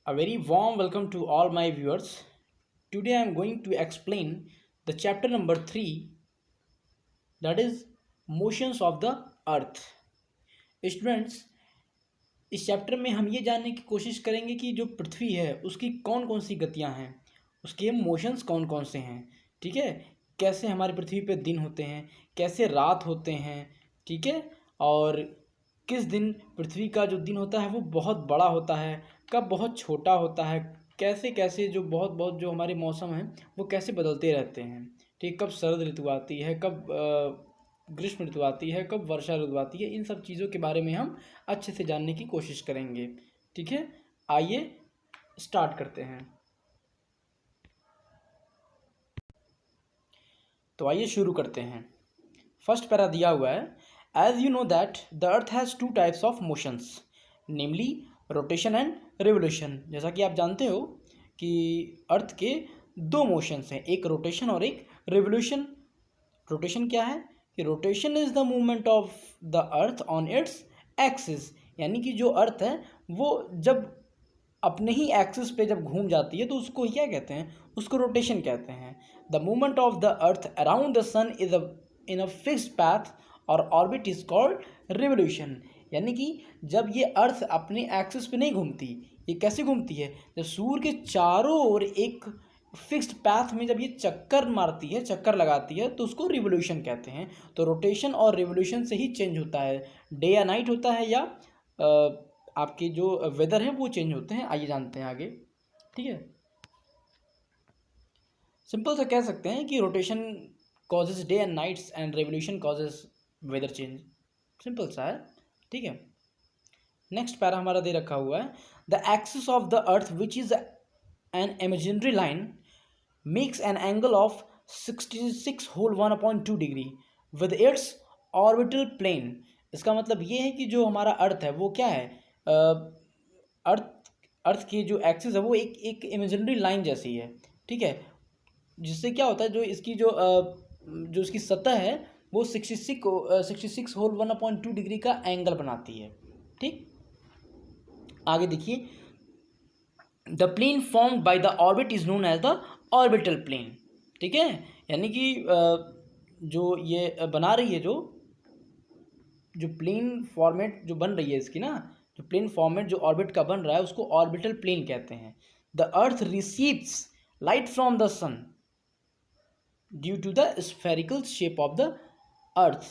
A very warm welcome to all my viewers. Today I am going to explain the chapter number 3, that is motions of the earth. Students, इस chapter में हम ये जानने की कोशिश करेंगे कि जो पृथ्वी है उसकी कौन कौन सी गतियाँ हैं, उसके मोशंस कौन कौन से हैं, ठीक है। कैसे हमारी पृथ्वी पे दिन होते हैं, कैसे रात होते हैं, ठीक है। और किस दिन पृथ्वी का जो दिन होता है वो बहुत बड़ा होता है, कब बहुत छोटा होता है, कैसे कैसे जो बहुत बहुत जो हमारे मौसम हैं वो कैसे बदलते रहते हैं, ठीक। कब शरद ऋतु आती है, कब ग्रीष्म ऋतु आती है, कब वर्षा ऋतु आती है, इन सब चीज़ों के बारे में हम अच्छे से जानने की कोशिश करेंगे, ठीक है। आइए स्टार्ट करते हैं। तो आइए शुरू करते हैं। फर्स्ट पैरा दिया हुआ है, as you know that the earth has two types of motions, namely rotation and revolution. जैसा कि आप जानते हो कि अर्थ के दो मोशंस हैं, एक रोटेशन और एक रिवोल्यूशन। रोटेशन क्या है कि rotation is the movement of the earth on its axis, यानी कि जो अर्थ है वो जब अपने ही एक्सिस पे जब घूम जाती है तो उसको क्या कहते हैं, उसको रोटेशन कहते हैं। The movement of the earth around the sun is in a fixed path और ऑर्बिट इज कॉल्ड रिवोल्यूशन। यानी कि जब ये अर्थ अपने एक्सिस पे नहीं घूमती, ये कैसे घूमती है, जब सूर्य के चारों ओर एक फिक्स्ड पाथ में जब ये चक्कर मारती है, चक्कर लगाती है, तो उसको रिवोल्यूशन कहते हैं। तो रोटेशन और रिवोल्यूशन से ही चेंज होता है, डे या नाइट होता है, या आपके जो वेदर है वो चेंज होते हैं। आइए जानते हैं आगे, ठीक है। सिंपल सा कह सकते हैं कि rotation causes day and nights and revolution causes weather change. Simple सा है, ठीक है। नेक्स्ट पैरा हमारा दे रखा हुआ है, the axis of the earth which is an imaginary line makes an angle of 66 whole 1/2 degree with its orbital plane. इसका मतलब ये है कि जो हमारा अर्थ है वो क्या है, अर्थ अर्थ की जो एक्सिस है वो एक इमेजिनरी लाइन जैसी है, ठीक है। जिससे क्या होता है, जो इसकी जो इसकी सतह है वो 66 होल 1/2 डिग्री का एंगल बनाती है, ठीक। आगे देखिए, the plane formed by the orbit is known as the orbital plane, ठीक है। यानी कि जो ये बना रही है, जो प्लेन फॉर्मेट जो बन रही है इसकी ना, जो प्लेन फॉर्मेट जो ऑर्बिट का बन रहा है उसको ऑर्बिटल प्लेन कहते हैं। The earth receives light from the sun due to the spherical shape of the earth,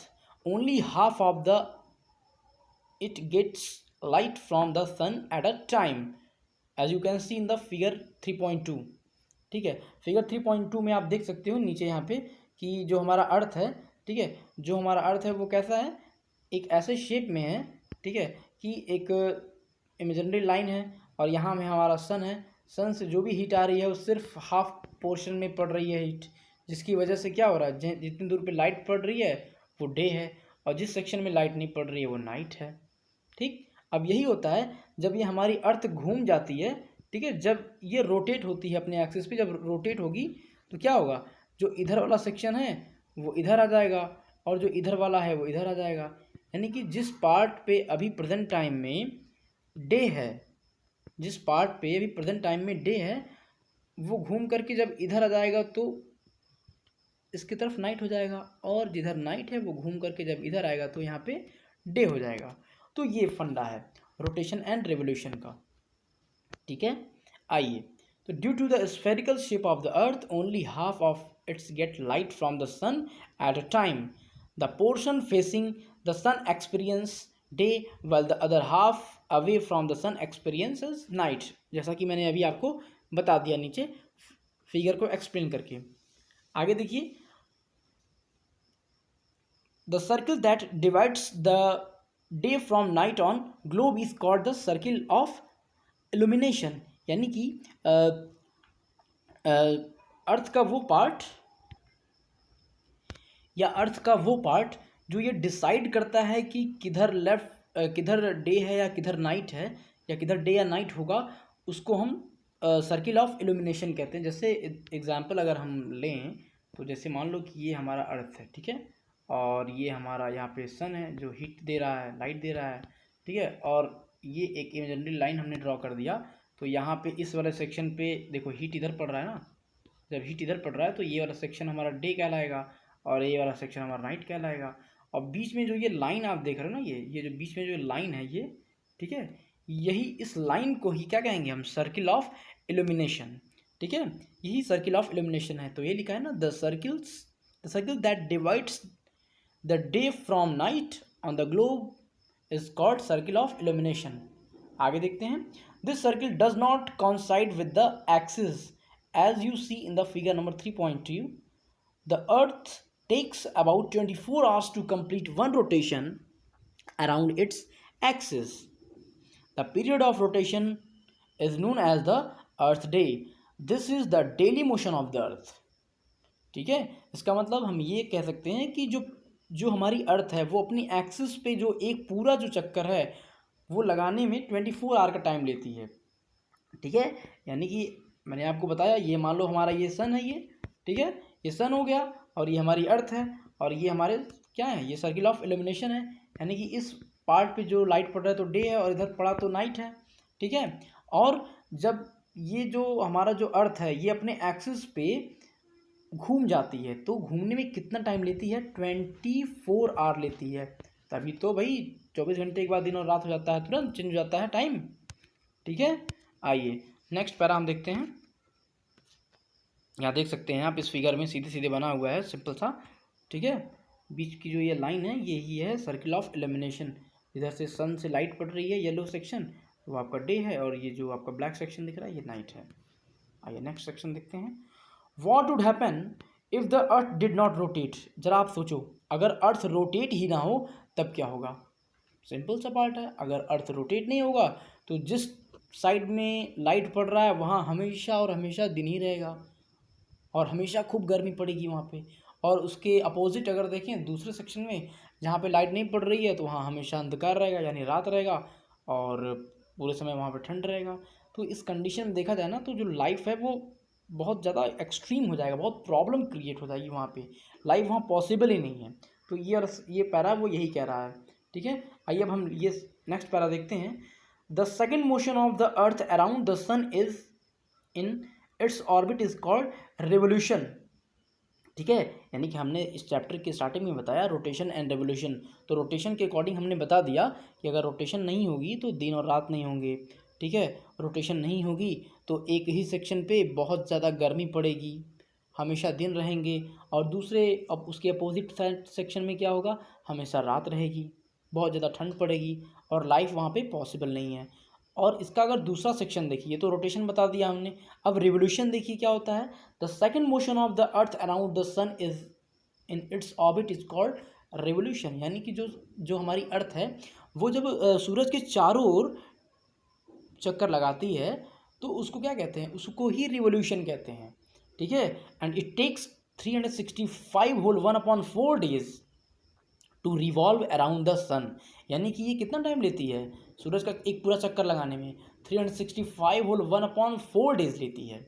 only half of the it gets light from the sun at a time, as you can see in the figure 3.2, ठीक है। Figure 3.2 में आप देख सकते हो नीचे यहाँ पे कि जो हमारा अर्थ है, ठीक है, जो हमारा अर्थ है वो कैसा है, एक ऐसे शेप में है, ठीक है, कि एक इमेजिनरी लाइन है और यहाँ में हमारा सन है। सन से जो भी हीट आ रही है वो सिर्फ हाफ पोर्शन में पड़ रही है हीट, जिसकी वजह से क्या हो रहा है, जितनी दूर पे लाइट पड़ रही है वो डे है और जिस सेक्शन में लाइट नहीं पड़ रही है वो नाइट है, ठीक। अब यही होता है जब ये हमारी अर्थ घूम जाती है, ठीक है, जब ये रोटेट होती है अपने एक्सिस पे, जब रोटेट होगी तो क्या होगा, जो इधर वाला सेक्शन है वो इधर आ जाएगा और जो इधर वाला है वो इधर आ जाएगा। यानी कि जिस पार्ट पे अभी प्रेजेंट टाइम में डे है, जिस पार्ट पे अभी प्रेजेंट टाइम में डे है, वो घूम करके जब इधर आ जाएगा तो इसकी तरफ नाइट हो जाएगा, और जिधर नाइट है वो घूम करके जब इधर आएगा तो यहाँ पे डे हो जाएगा। तो ये फंडा है रोटेशन एंड रेवोल्यूशन का, ठीक है। आइए, तो due to the spherical shape of the earth only half of its get light from the sun at a time, the portion facing the sun experience day well the other half away from the sun experiences night. जैसा कि मैंने अभी आपको बता दिया नीचे figure को explain करके। आगे देखिए, the circle that divides the day from night on globe is called the circle of illumination. यानी कि अर्थ का वो पार्ट, या अर्थ का वो पार्ट जो ये डिसाइड करता है कि किधर किधर डे है या किधर नाइट है, या किधर डे या नाइट होगा, उसको हम सर्किल ऑफ इल्यूमिनेशन कहते हैं। जैसे एग्जांपल अगर हम लें तो जैसे मान लो कि ये हमारा अर्थ है, ठीक है, और ये हमारा यहाँ पे सन है जो हीट दे रहा है, लाइट दे रहा है, ठीक है, और ये एक इमेजिनरी लाइन हमने ड्रॉ कर दिया। तो यहाँ पे इस वाले सेक्शन पे देखो हीट इधर पड़ रहा है ना, जब हीट इधर पड़ रहा है तो ये वाला सेक्शन हमारा डे कहलाएगा और ये वाला सेक्शन हमारा नाइट कहलाएगा। और बीच में जो ये लाइन आप देख रहे हो ना, ये जो बीच में जो लाइन है ये, ठीक है, यही इस लाइन को ही क्या कहेंगे हम, सर्किल ऑफ इल्यूमिनेशन। ठीक है, यही सर्किल ऑफ इल्यूमिनेशन है। तो ये लिखा है ना, the circle that divides the day from night on the globe is called circle of illumination. आगे देखते हैं, this circle does not कॉन्साइड with the axis as you see in the figure number 3.2. The earth takes about 24 hours to complete one rotation around its axis. The period of rotation is known as the earth day. This is the daily motion of the earth. ठीक है, इसका मतलब हम ये कह सकते हैं कि जो हमारी अर्थ है वो अपनी एक्सिस पे जो एक पूरा जो चक्कर है वो लगाने में 24 आवर का टाइम लेती है। ठीक है, यानी कि मैंने आपको बताया, ये मान लो हमारा ये सन है, ये ठीक है, ये सन हो गया और ये हमारी अर्थ है और ये हमारे क्या है, ये सर्किल ऑफ इल्यूमिनेशन है। यानी कि इस पार्ट पे जो लाइट पड़ रहा है तो डे है और इधर पड़ा तो नाइट है। ठीक है, और जब ये जो हमारा जो अर्थ है ये अपने एक्सिस पे घूम जाती है तो घूमने में कितना टाइम लेती है, 24 आवर लेती है। तभी तो भाई 24 घंटे के बाद दिन और रात हो जाता है, तुरंत चेंज हो जाता है टाइम। ठीक है, आइए नेक्स्ट पैरा हम देखते हैं। यहाँ देख सकते हैं आप, इस फिगर में सीधे सीधे बना हुआ है सिंपल सा। ठीक है, बीच की जो ये लाइन है यही है सर्किल ऑफ इल्यूमिनेशन। इधर से सन से लाइट पड़ रही है, येलो सेक्शन, तो आपका डे है और ये जो आपका ब्लैक सेक्शन दिख रहा है ये नाइट है। आइए नेक्स्ट सेक्शन देखते हैं। What would happen if the earth did not rotate. जरा आप सोचो, अगर अर्थ रोटेट ही ना हो तब क्या होगा। सिंपल सा पार्ट है, अगर अर्थ रोटेट नहीं होगा तो जिस साइड में लाइट पड़ रहा है वहाँ हमेशा और हमेशा दिन ही रहेगा और हमेशा खूब गर्मी पड़ेगी वहाँ पे। और उसके अपोजिट अगर देखें दूसरे सेक्शन में जहाँ पे लाइट नहीं पड़ रही है तो वहाँ हमेशा अंधकार रहेगा, यानी रात रहेगा और पूरे समय वहाँ पे ठंड रहेगा। तो इस कंडीशन में देखा जाए ना तो जो लाइफ है वो बहुत ज़्यादा एक्सट्रीम हो जाएगा, बहुत प्रॉब्लम क्रिएट हो जाएगी वहाँ पे, लाइफ वहाँ पॉसिबल ही नहीं है। तो ये पैरा वो यही कह रहा है। ठीक है, आइए अब हम ये नेक्स्ट पैरा देखते हैं। The second motion of the earth around the sun is in its orbit is called revolution. ठीक है, यानी कि हमने इस चैप्टर के स्टार्टिंग में बताया रोटेशन एंड रेवोल्यूशन। तो रोटेशन के अकॉर्डिंग हमने बता दिया कि अगर रोटेशन नहीं होगी तो दिन और रात नहीं होंगे। ठीक है, रोटेशन नहीं होगी तो एक ही सेक्शन पे बहुत ज़्यादा गर्मी पड़ेगी, हमेशा दिन रहेंगे, और दूसरे अब उसके अपोजिट सेक्शन में क्या होगा, हमेशा रात रहेगी, बहुत ज़्यादा ठंड पड़ेगी और लाइफ वहाँ पे पॉसिबल नहीं है। और इसका अगर दूसरा सेक्शन देखिए तो रोटेशन बता दिया हमने, अब रिवोल्यूशन देखिए क्या होता है। The second motion of the earth around the sun is in its orbit is called revolution. यानी कि जो हमारी अर्थ है वो जब सूरज के चारों ओर चक्कर लगाती है तो उसको क्या कहते हैं, उसको ही रिवोल्यूशन कहते हैं। ठीक है, and it takes 365 whole 1/4 days to revolve around the sun. यानी कि ये कितना टाइम लेती है सूरज का एक पूरा चक्कर लगाने में, 365 होल 1/4 डेज लेती है।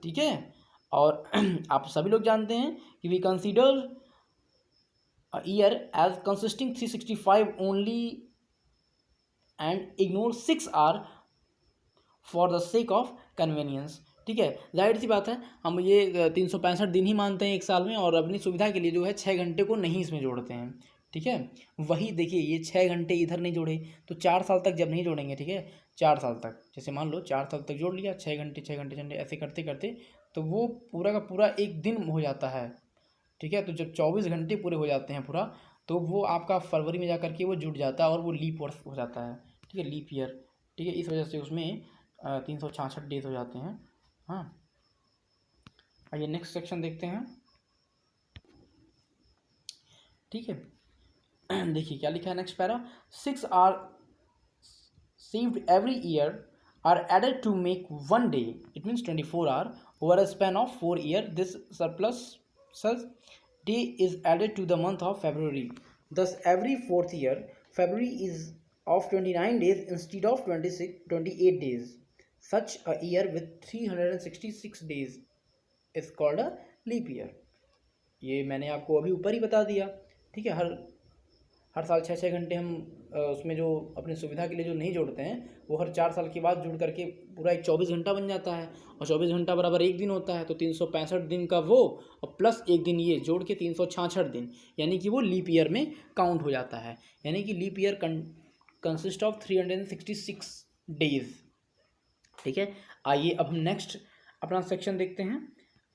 ठीक है, और आप सभी लोग जानते हैं कि we consider a year as consisting 365 only and ignore 6 hour for the sake of convenience. ठीक है, जाहिर सी बात है हम ये 365 दिन ही मानते हैं एक साल में और अपनी सुविधा के लिए जो है 6 घंटे को नहीं इसमें जोड़ते हैं। ठीक है, वही देखिए ये 6 घंटे इधर नहीं जोड़े तो 4 साल तक जब नहीं जोड़ेंगे, ठीक है, 4 साल तक, जैसे मान लो 4 साल तक जोड़ लिया, 6 घंटे 6 घंटे 6 घंटे ऐसे करते करते तो वो पूरा का पूरा एक दिन हो जाता है। ठीक है, तो जब 24 घंटे पूरे हो जाते हैं पूरा, तो वो आपका फरवरी में जा कर के वो जुड़ जाता है और वो लीप वर्ष हो जाता है। ठीक है, लीप ईयर। ठीक है, इस वजह से उसमें 366 डेज हो जाते हैं। हाँ, आइए नेक्स्ट सेक्शन देखते हैं। ठीक है, देखिए क्या लिखा है next para. 6 are saved every year are added to make one day, it means 24 hour over a span of 4 year. This surplus day is added to the month of February. Thus every fourth year February is of 29 days instead of 28 days. Such a year with 366 days is called a leap year. ये मैंने आपको अभी ऊपर ही बता दिया। ठीक है, हर साल 6 घंटे हम उसमें जो अपनी सुविधा के लिए जो नहीं जोड़ते हैं वो हर 4 साल के बाद जुड़ करके पूरा एक 24 घंटा बन जाता है, और 24 घंटा बराबर एक दिन होता है, तो 365 दिन का वो और प्लस एक दिन ये जोड़ के 366 दिन, यानी कि वो लीप ईयर में काउंट हो जाता है। यानी कि leap year consist of 366 days. ठीक है, आइए अब हम नेक्स्ट अपना सेक्शन देखते हैं।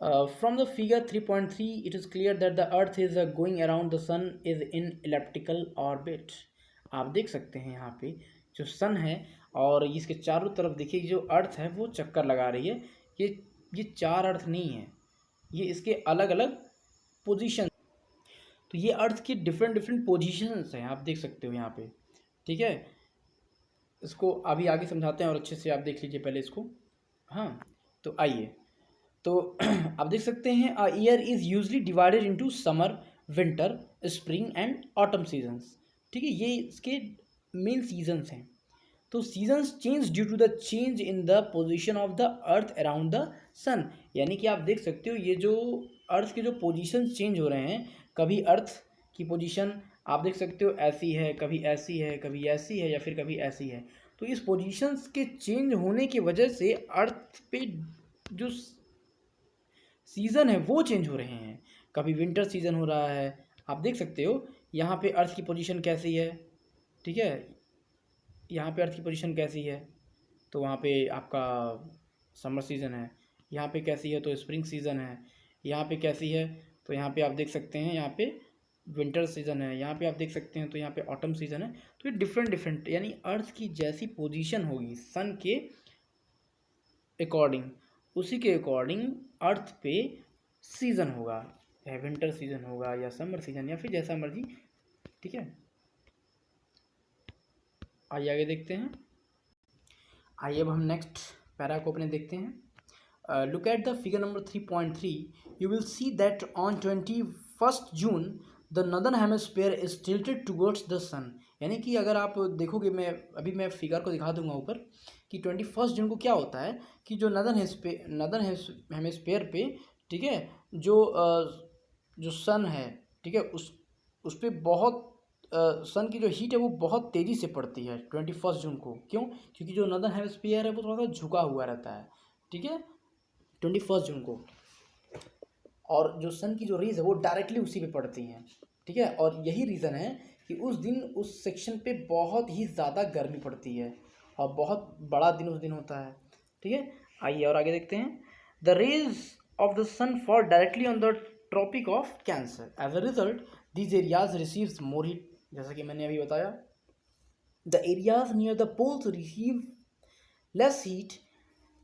From the figure 3.3 it is clear that the earth is going around the sun is in elliptical orbit. आप देख सकते हैं यहाँ पे जो सन है और इसके चारों तरफ देखिए जो अर्थ है वो चक्कर लगा रही है। ये चार अर्थ नहीं है, ये इसके अलग अलग पोजीशन, तो ये अर्थ की डिफरेंट डिफरेंट पोजीशंस हैं, आप देख सकते हो यहाँ पे। ठीक है, इसको अभी आगे समझाते हैं और अच्छे से आप देख लीजिए पहले इसको। हाँ, तो आइए, तो आप देख सकते हैं a year is usually divided into summer, winter, spring and autumn seasons. ठीक है, ये इसके मेन सीजन्स हैं। तो seasons change due to the change in the position of the earth around the sun. यानी कि आप देख सकते हो ये जो अर्थ के जो पोजीशन चेंज हो रहे हैं, कभी अर्थ की पोजीशन आप देख सकते हो ऐसी है, कभी ऐसी है, कभी ऐसी है, या फिर कभी ऐसी है। तो इस पोजीशंस के चेंज होने की वजह से अर्थ पे जो सीज़न है वो चेंज हो रहे हैं। कभी विंटर सीज़न हो रहा है, आप देख सकते हो यहाँ पे अर्थ की पोजीशन कैसी है। ठीक है, यहाँ पे अर्थ की पोजीशन कैसी है, तो वहाँ पे आपका समर सीज़न है। यहाँ पे कैसी है तो स्प्रिंग सीज़न है। यहाँ पे कैसी है तो यहाँ पे आप देख सकते हैं यहाँ पे विंटर सीज़न है। यहाँ पे आप देख सकते हैं तो यहाँ पे ऑटम सीज़न है। तो ये डिफरेंट डिफरेंट, यानी अर्थ की जैसी पोजीशन होगी सन के अकॉर्डिंग, उसी के अकॉर्डिंग अर्थ पे सीज़न होगा, या विंटर सीज़न होगा या समर सीज़न या फिर जैसा मर्जी। ठीक है, आइए आगे देखते हैं। आइए अब हम नेक्स्ट पैरा को अपने देखते हैं। Look at the figure number 3.3। You will see that on 21 June the northern hemisphere is tilted towards the sun. यानी कि अगर आप देखोगे, मैं फिगर को दिखा दूंगा ऊपर, कि 21 जून को क्या होता है कि जो नॉर्दर्न हेमिस्फीयर पे, ठीक है, जो सन है, ठीक है, उस पर बहुत सन की जो हीट है वो बहुत तेज़ी से पड़ती है 21 जून को। क्यों? क्योंकि जो नॉर्दर्न हेमिस्फीयर है वो थोड़ा सा झुका हुआ रहता है। ठीक है, 21 जून को, और जो सन की जो रेज है वो डायरेक्टली उसी पे पड़ती हैं। ठीक है, और यही रीज़न है कि उस दिन उस सेक्शन पे बहुत ही ज़्यादा गर्मी पड़ती है और बहुत बड़ा दिन उस दिन होता है। ठीक है, आइए और आगे देखते हैं। The rays of the sun fall directly on the tropic of cancer. As a result these areas receives more heat. जैसा कि मैंने अभी बताया, the areas near the poles receive less heat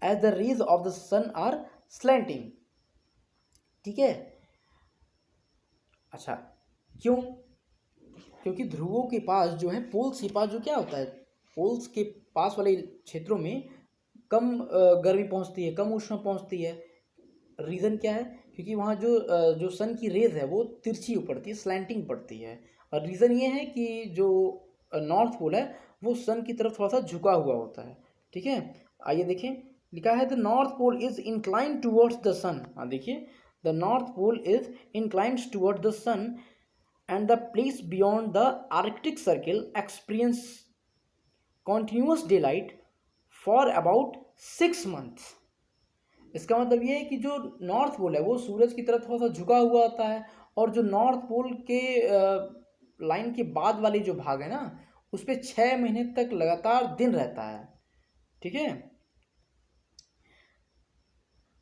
as the rays of the sun are slanting. ठीक है, अच्छा, क्यों? क्योंकि ध्रुवों के पास जो है, पोल्स के पास जो क्या होता है, पोल्स के पास वाले क्षेत्रों में कम गर्मी पहुंचती है, कम ऊष्मा पहुंचती है। रीज़न क्या है? क्योंकि वहाँ जो सन की रेज है वो तिरछी पड़ती है, स्लैंटिंग पड़ती है। और रीज़न ये है कि जो नॉर्थ पोल है वो सन की तरफ थोड़ा सा झुका हुआ होता है। ठीक है, आइए देखें, लिखा है the north pole is inclined towards the sun. हाँ देखिए, the north pole is inclined towards the sun and the place beyond the arctic circle experience continuous daylight for about 6 months। इसका मतलब ये है कि जो नॉर्थ पोल है वो सूरज की तरफ थोड़ा सा झुका हुआ होता है, और जो नॉर्थ पोल के लाइन के बाद वाली जो भाग है ना, उस पर 6 महीने तक लगातार दिन रहता है। ठीक है,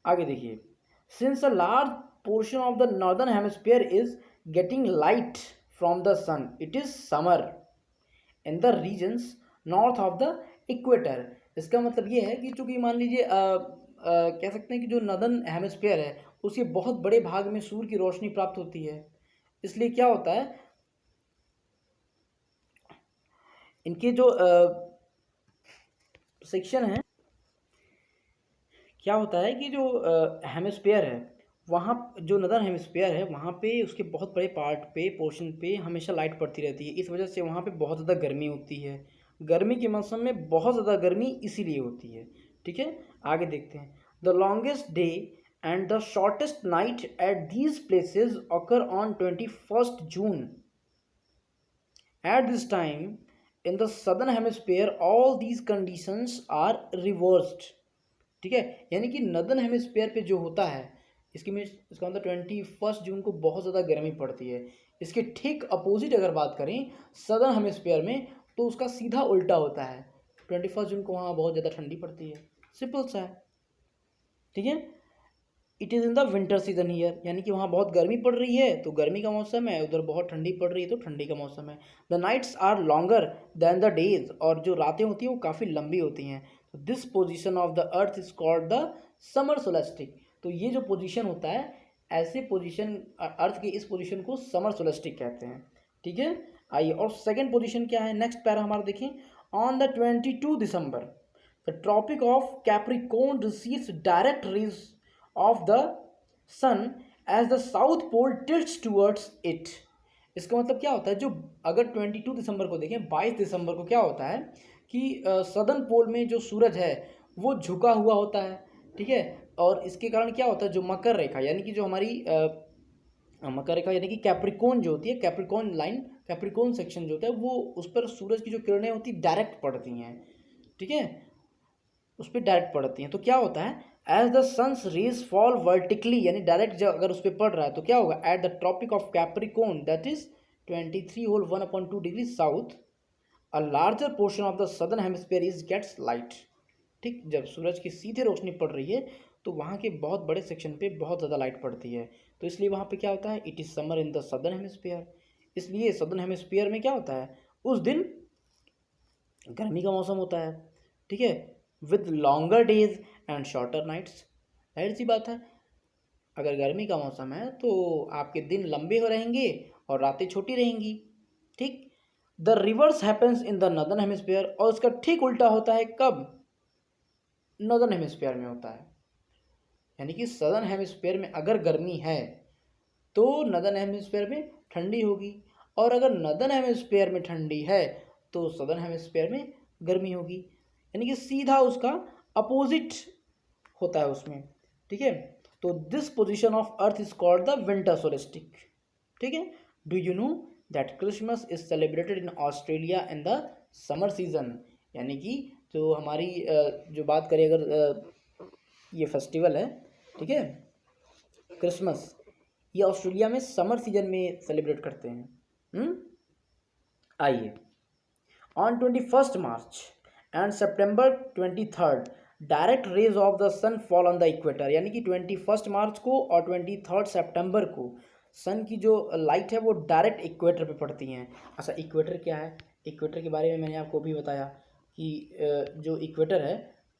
आगे देखिए, since a large portion of the northern hemisphere is getting light from the sun, it is summer in the regions north of the equator. इसका मतलब ये है कि चूंकि मान लीजिए कह सकते हैं कि जो नॉर्दर्न हेमिस्फीयर है उसके बहुत बड़े भाग में सूर्य की रोशनी प्राप्त होती है, इसलिए क्या होता है, इनके जो सेक्शन है, क्या होता है कि जो हेमिस्फीयर है, वहाँ जो नॉर्दर्न हेमिस्फीयर है वहाँ पे उसके बहुत बड़े पार्ट पे, पोर्शन पे हमेशा लाइट पड़ती रहती है। इस वजह से वहाँ पे बहुत ज़्यादा गर्मी होती है। गर्मी के मौसम में बहुत ज़्यादा गर्मी इसीलिए होती है। ठीक है, आगे देखते हैं। The longest day and the shortest night at these places occur on 21 June। At this time in the southern hemisphere all these conditions are reversed, ठीक है। यानी कि नदर्न हेमिस्फेयर पे जो होता है इसका मतलब 21 जून को बहुत ज़्यादा गर्मी पड़ती है। इसके ठीक अपोजिट अगर बात करें सदर्न हेमिस्फेयर में तो उसका सीधा उल्टा होता है। 21 जून को वहाँ बहुत ज़्यादा ठंडी पड़ती है, सिंपल सा है, ठीक है। It is in the winter season year, यानी कि वहाँ बहुत गर्मी पड़ रही है तो गर्मी का मौसम है, उधर बहुत ठंडी पड़ रही है तो ठंडी का मौसम है। The nights are longer than the days, और जो रातें होती हैं वो काफ़ी लंबी होती हैं। तो this position of the earth is called the summer solstice. तो ये जो पोजीशन होता है, ऐसे पोजीशन अर्थ के इस पोजीशन को समर सोलेस्टिक कहते हैं, ठीक है। आइए और सेकंड पोजीशन क्या है, नेक्स्ट पैरा हमारा देखें। On the 22 December the tropic of capricorn receives direct rays of the sun as the south pole tilts towards it. इसका मतलब क्या होता है, जो अगर 22 दिसंबर को देखें, 22 दिसंबर को क्या होता है कि सदर्न पोल में जो सूरज है वो झुका हुआ होता है, ठीक है। और इसके कारण क्या होता है, जो मकर रेखा यानी कि जो हमारी मकर रेखा यानी कि कैप्रिकॉर्न जो होती है, कैप्रिकॉर्न लाइन, कैप्रिकॉर्न सेक्शन जो होता है वो उस पर सूरज की जो किरणें होती है डायरेक्ट पड़ती हैं, ठीक है, उस पर डायरेक्ट पड़ती हैं। तो क्या होता है, as the sun's rays fall vertically, यानी डायरेक्ट जब अगर उस पर पड़ रहा है तो क्या होगा, at the tropic of capricorn that is 23 whole 1/2 degree south a larger portion of the southern hemisphere is gets light, ठीक। जब सूरज की सीधे रोशनी पड़ रही है तो वहाँ के बहुत बड़े सेक्शन पे बहुत ज़्यादा लाइट पड़ती है, तो इसलिए वहाँ पे क्या होता है, it is summer in the southern hemisphere. इसलिए सदर्न हेमिस्फीयर में क्या होता है, उस दिन गर्मी का मौसम होता है, ठीक है, with longer days and shorter nights. जाहिर सी बात है, अगर गर्मी का मौसम है तो आपके दिन लंबे हो रहेंगे और रातें छोटी रहेंगी, ठीक। The reverse happens in the northern hemisphere, और उसका ठीक उल्टा होता है कब, नॉर्दर्न हेमिस्फीयर में होता है। यानी कि सदर्न हेमिस्फीयर में अगर गर्मी है तो नॉर्दर्न हेमिस्फीयर में ठंडी होगी, और अगर नॉर्दर्न हेमिस्फीयर में ठंडी है तो सदर्न हेमिस्फीयर में गर्मी होगी, यानी कि सीधा उसका अपोजिट होता है उसमें, ठीक है। तो this position of earth is called the winter solstice, ठीक है। Do you know that Christmas is celebrated in Australia in the summer season, यानी कि जो हमारी जो बात करें अगर ये फेस्टिवल है, ठीक है, क्रिसमस, ये ऑस्ट्रेलिया में समर सीजन में सेलिब्रेट करते हैं। आइए, on 21 March and September 23 direct rays of the sun fall on the equator, यानी कि 21 मार्च को और 23 सितंबर को सन की जो लाइट है वो डायरेक्ट इक्वेटर पे पड़ती हैं। अच्छा, इक्वेटर क्या है, इक्वेटर के बारे में मैंने आपको भी बताया कि जो इक्वेटर है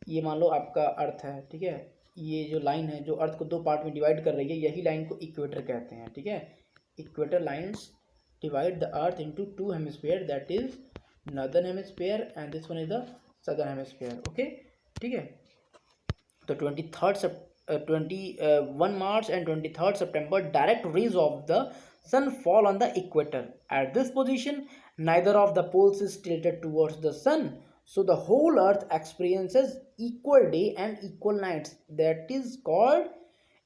ये मान लो आपका अर्थ है, ठीक है, ये जो लाइन है जो अर्थ को दो पार्ट में डिवाइड कर रही है यही लाइन को इक्वेटर कहते हैं, ठीक है। Equator lines divide the earth into two hemisphere, that is northern hemisphere and this one is the southern hemisphere, okay, ठीक है। तो 21 March and 23 September direct rays of the sun fall on the equator. At this position neither of the poles is tilted towards the sun, so the whole earth experiences equal day and equal nights, that is called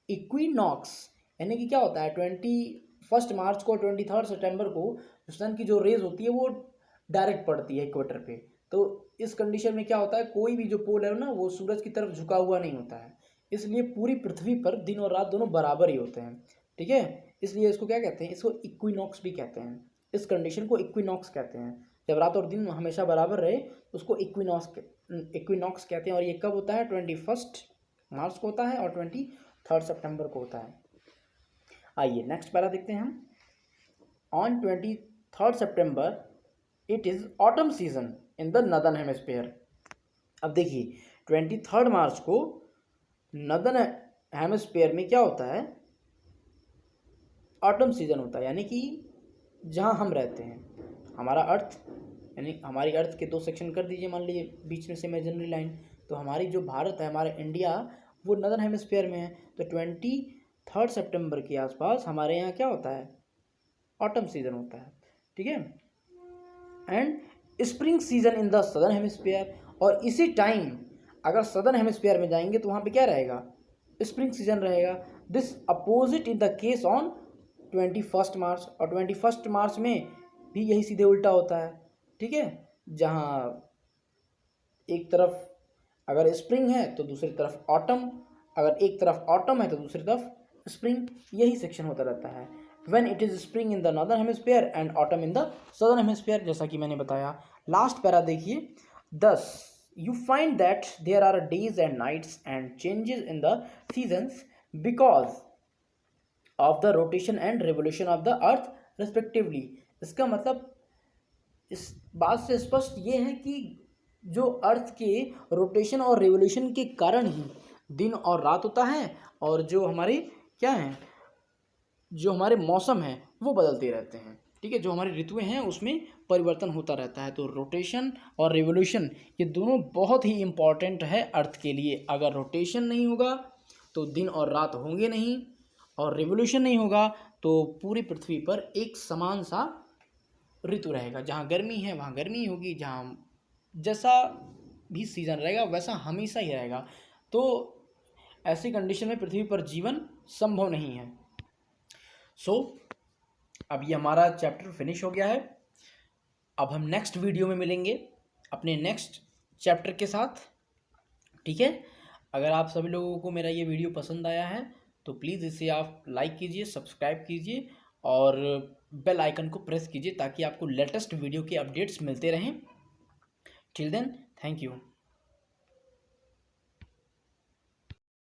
equinox। यानी कि क्या होता है, 21 मार्च को 23 सितंबर को सन की जो raise होती है वो डायरेक्ट पड़ती है इक्वेटर पे, तो इस कंडीशन में क्या होता है, कोई भी जो पोल है ना वो सूरज की तरफ झुका हुआ नहीं होता है, इसलिए पूरी पृथ्वी पर दिन और रात दोनों बराबर ही होते हैं, ठीक है। इसलिए इसको क्या कहते हैं, इसको इक्विनॉक्स भी कहते हैं, इस कंडीशन को इक्विनॉक्स कहते हैं। जब रात और दिन हमेशा बराबर रहे उसको इक्विनॉक्स कहते हैं। और ये कब होता है, 21 मार्च को होता है और 23 सितंबर को होता है। आइए नेक्स्ट पैरा देखते हैं हम। On 23 September it is autumn season in the northern hemisphere. अब देखिए 23 मार्च को नॉर्दर्न हेमिस्फीयर में क्या होता है, ऑटम सीजन होता है, यानी कि जहाँ हम रहते हैं हमारा अर्थ, यानी हमारी अर्थ के दो सेक्शन कर दीजिए, मान लीजिए बीच में से इमेजिनरी लाइन, तो हमारी जो भारत है, हमारा इंडिया, वो नॉर्दर्न हेमिस्फीयर में है। तो 23 सितंबर के आसपास हमारे यहाँ क्या होता है, ऑटम सीजन होता है, ठीक है, and spring season in the southern hemisphere. और इसी टाइम अगर सदर्न हेमिस्फीयर में जाएंगे तो वहाँ पे क्या रहेगा, स्प्रिंग सीजन रहेगा। This opposite in the case on 21 मार्च, और 21 मार्च में भी यही सीधे उल्टा होता है, ठीक है। जहाँ एक तरफ अगर स्प्रिंग है तो दूसरी तरफ ऑटम, अगर एक तरफ ऑटम है तो दूसरी तरफ स्प्रिंग, यही सेक्शन होता रहता है। When it is spring in the northern hemisphere and autumn in the southern hemisphere, जैसा कि मैंने बताया। लास्ट पैरा देखिए, thus you find that there are days and nights and changes in the seasons because of the rotation and revolution of the earth respectively. इसका मतलब इस बात से स्पष्ट ये है कि जो अर्थ के रोटेशन और रिवोल्यूशन के कारण ही दिन और रात होता है, और जो हमारे क्या हैं, जो हमारे मौसम हैं वो बदलते रहते हैं। ठीक है, जो हमारी ऋतुएं हैं उसमें परिवर्तन होता रहता है। तो रोटेशन और रिवोल्यूशन ये दोनों बहुत ही इम्पॉर्टेंट है अर्थ के लिए। अगर रोटेशन नहीं होगा तो दिन और रात होंगे नहीं, और रिवोल्यूशन नहीं होगा तो पूरी पृथ्वी पर एक समान सा ऋतु रहेगा। जहाँ गर्मी है वहाँ गर्मी होगी, जहाँ जैसा भी सीज़न रहेगा वैसा हमेशा ही रहेगा। तो ऐसी कंडीशन में पृथ्वी पर जीवन संभव नहीं है। सो अब ये हमारा चैप्टर फिनिश हो गया है। अब हम नेक्स्ट वीडियो में मिलेंगे अपने नेक्स्ट चैप्टर के साथ। ठीक है, अगर आप सभी लोगों को मेरा ये वीडियो पसंद आया है तो प्लीज़ इसे आप लाइक कीजिए, सब्सक्राइब कीजिए और बेल आइकन को प्रेस कीजिए ताकि आपको लेटेस्ट वीडियो के अपडेट्स मिलते रहें। Till then, thank you.